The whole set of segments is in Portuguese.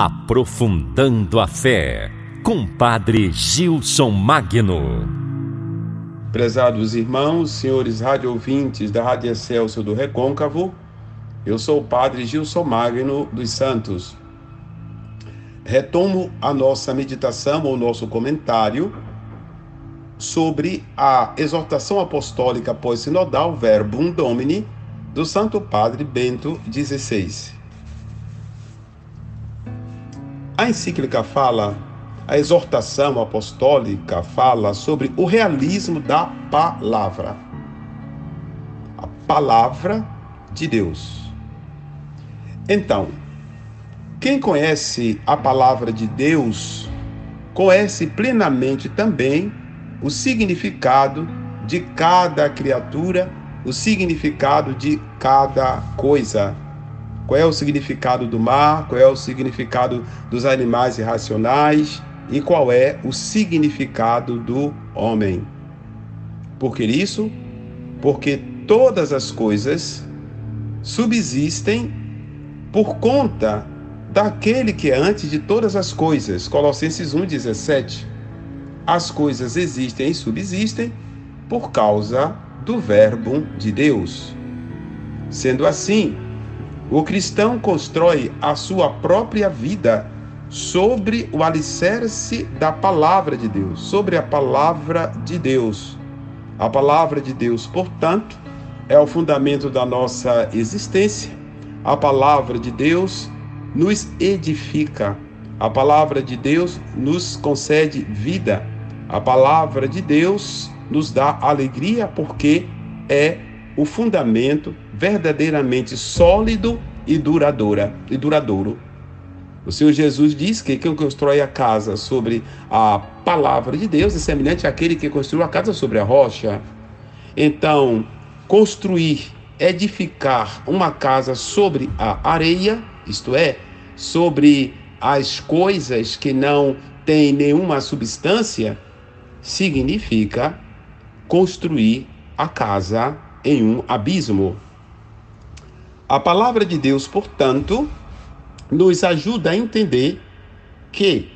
Aprofundando a Fé, com Padre Gilson Magno. Prezados irmãos, senhores rádio ouvintes da Rádio Excelsior do Recôncavo, eu sou o Padre Gilson Magno dos Santos. Retomo a nossa meditação, ou nosso comentário, sobre a exortação apostólica pós-sinodal Verbum Domini, do Santo Padre Bento XVI. A encíclica a exortação apostólica fala sobre o realismo da palavra. A palavra de Deus. Então, quem conhece a palavra de Deus, conhece plenamente também o significado de cada criatura, o significado de cada coisa. Qual é o significado do mar, qual é o significado dos animais irracionais e qual é o significado do homem. Por que isso? Porque todas as coisas subsistem por conta daquele que é antes de todas as coisas. Colossenses 1,17. As coisas existem e subsistem por causa do Verbo de Deus. Sendo assim, o cristão constrói a sua própria vida sobre o alicerce da palavra de Deus, sobre a palavra de Deus. A palavra de Deus, portanto, é o fundamento da nossa existência. A palavra de Deus nos edifica. A palavra de Deus nos concede vida. A palavra de Deus nos dá alegria porque é o fundamento verdadeiramente sólido e duradouro. O Senhor Jesus diz que quem constrói a casa sobre a palavra de Deus é semelhante àquele que construiu a casa sobre a rocha. Então, construir, edificar uma casa sobre a areia, isto é, sobre as coisas que não têm nenhuma substância, significa construir a casa em um abismo. A palavra de Deus, portanto, nos ajuda a entender que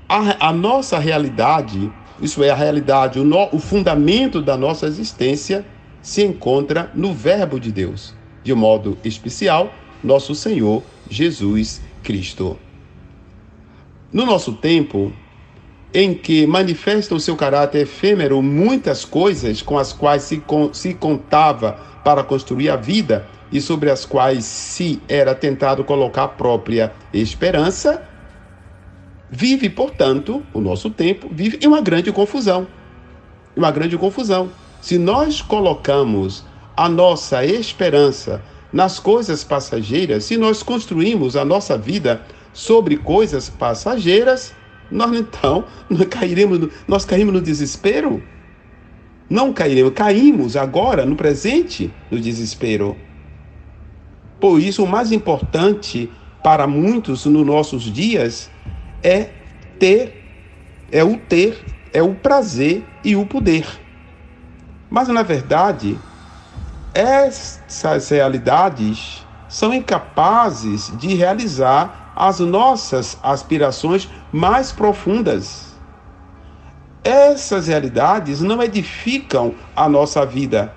a nossa realidade, isso é, a realidade, o fundamento da nossa existência, se encontra no Verbo de Deus, de modo especial, nosso Senhor Jesus Cristo. No nosso tempo, em que manifesta o seu caráter efêmero muitas coisas com as quais se contava para construir a vida e sobre as quais se era tentado colocar a própria esperança, vive, portanto, o nosso tempo vive em uma grande confusão. Se nós colocamos a nossa esperança nas coisas passageiras, se nós construímos a nossa vida sobre coisas passageiras, nós caímos no desespero? Não cairemos, caímos agora, no presente, no desespero. Por isso, o mais importante para muitos nos nossos dias é o prazer e o poder. Mas, na verdade, essas realidades são incapazes de realizar as nossas aspirações mais profundas. Essas realidades não edificam a nossa vida,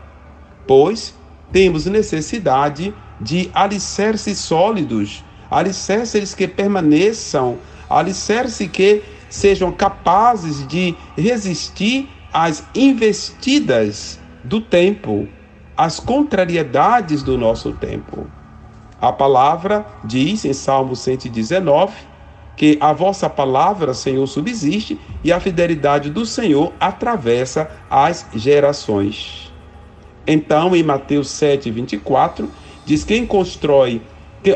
pois temos necessidade de alicerces sólidos, alicerces que permaneçam, alicerces que sejam capazes de resistir às investidas do tempo, às contrariedades do nosso tempo. A palavra diz em Salmo 119 que a vossa palavra, Senhor, subsiste e a fidelidade do Senhor atravessa as gerações. Então, em Mateus 7:24, diz que quem constrói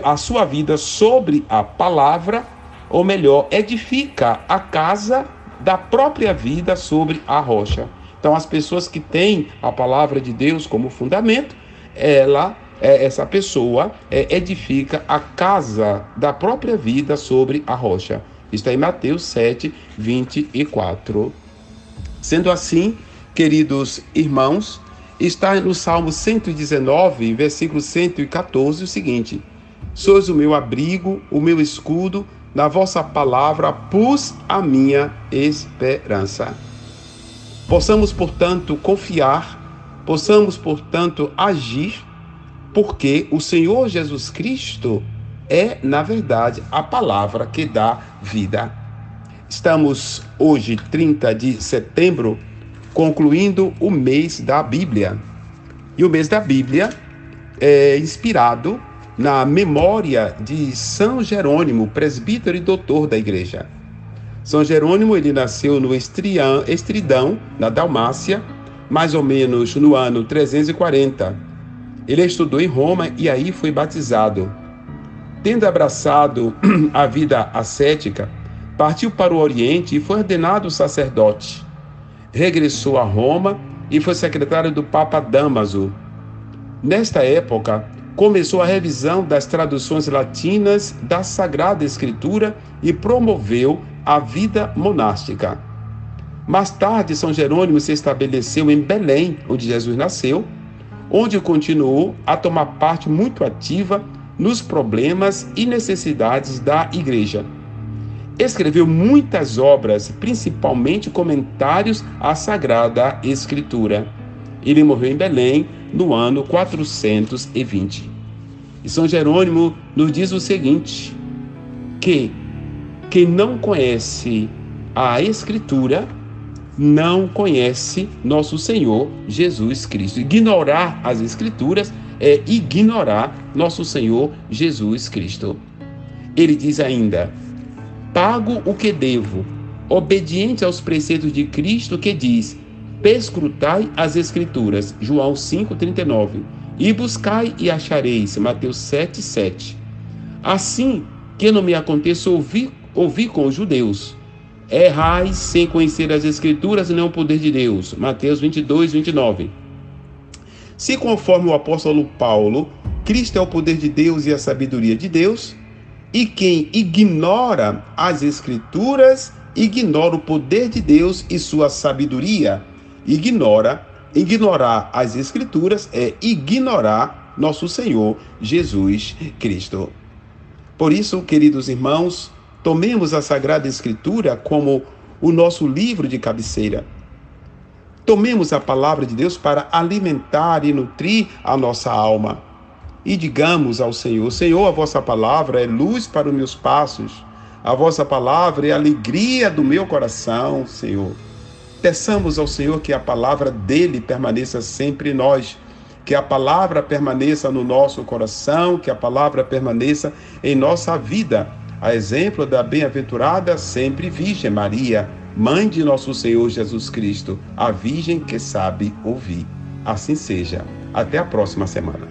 a sua vida sobre a palavra, ou melhor, edifica a casa da própria vida sobre a rocha. Então, as pessoas que têm a palavra de Deus como fundamento, essa pessoa edifica a casa da própria vida sobre a rocha. Está em Mateus 7:24. Sendo assim, queridos irmãos, está no Salmo 119, versículo 114, o seguinte: sois o meu abrigo, o meu escudo, na vossa palavra pus a minha esperança. Possamos, portanto, confiar, possamos, portanto, agir, porque o Senhor Jesus Cristo é, na verdade, a palavra que dá vida. Estamos hoje, 30 de setembro, concluindo o mês da Bíblia. E o mês da Bíblia é inspirado na memória de São Jerônimo, presbítero e doutor da igreja. São Jerônimo, ele nasceu no Estridão, na Dalmácia, mais ou menos no ano 340. Ele estudou em Roma e aí foi batizado. Tendo abraçado a vida ascética, partiu para o Oriente e foi ordenado sacerdote. Regressou a Roma e foi secretário do Papa Dámaso. Nesta época, começou a revisão das traduções latinas da Sagrada Escritura e promoveu a vida monástica. Mais tarde, São Jerônimo se estabeleceu em Belém, onde Jesus nasceu, onde continuou a tomar parte muito ativa nos problemas e necessidades da igreja. Escreveu muitas obras, principalmente comentários à Sagrada Escritura. Ele morreu em Belém no ano 420. E São Jerônimo nos diz o seguinte, que quem não conhece a Escritura não conhece nosso Senhor Jesus Cristo. Ignorar as Escrituras é ignorar nosso Senhor Jesus Cristo. Ele diz ainda, pago o que devo, obediente aos preceitos de Cristo que diz, perscrutai as Escrituras, João 5,39, e buscai e achareis, Mateus 7,7. Assim que não me aconteça ouvir com os judeus, errais sem conhecer as Escrituras e não o poder de Deus, Mateus 22,29. Se conforme o apóstolo Paulo, Cristo é o poder de Deus e a sabedoria de Deus, e quem ignora as Escrituras, ignora o poder de Deus e sua sabedoria. Ignorar as Escrituras é ignorar nosso Senhor Jesus Cristo. Por isso, queridos irmãos, tomemos a Sagrada Escritura como o nosso livro de cabeceira. Tomemos a palavra de Deus para alimentar e nutrir a nossa alma. E digamos ao Senhor, Senhor, a vossa palavra é luz para os meus passos. A vossa palavra é a alegria do meu coração, Senhor. Peçamos ao Senhor que a palavra dele permaneça sempre em nós, que a palavra permaneça no nosso coração, que a palavra permaneça em nossa vida. A exemplo da bem-aventurada sempre Virgem Maria, Mãe de nosso Senhor Jesus Cristo, a Virgem que sabe ouvir. Assim seja. Até a próxima semana.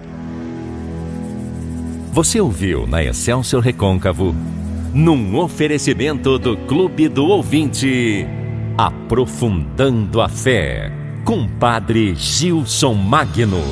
Você ouviu na Excelsior Recôncavo, num oferecimento do Clube do Ouvinte, Aprofundando a Fé, com Padre Gilson Magno.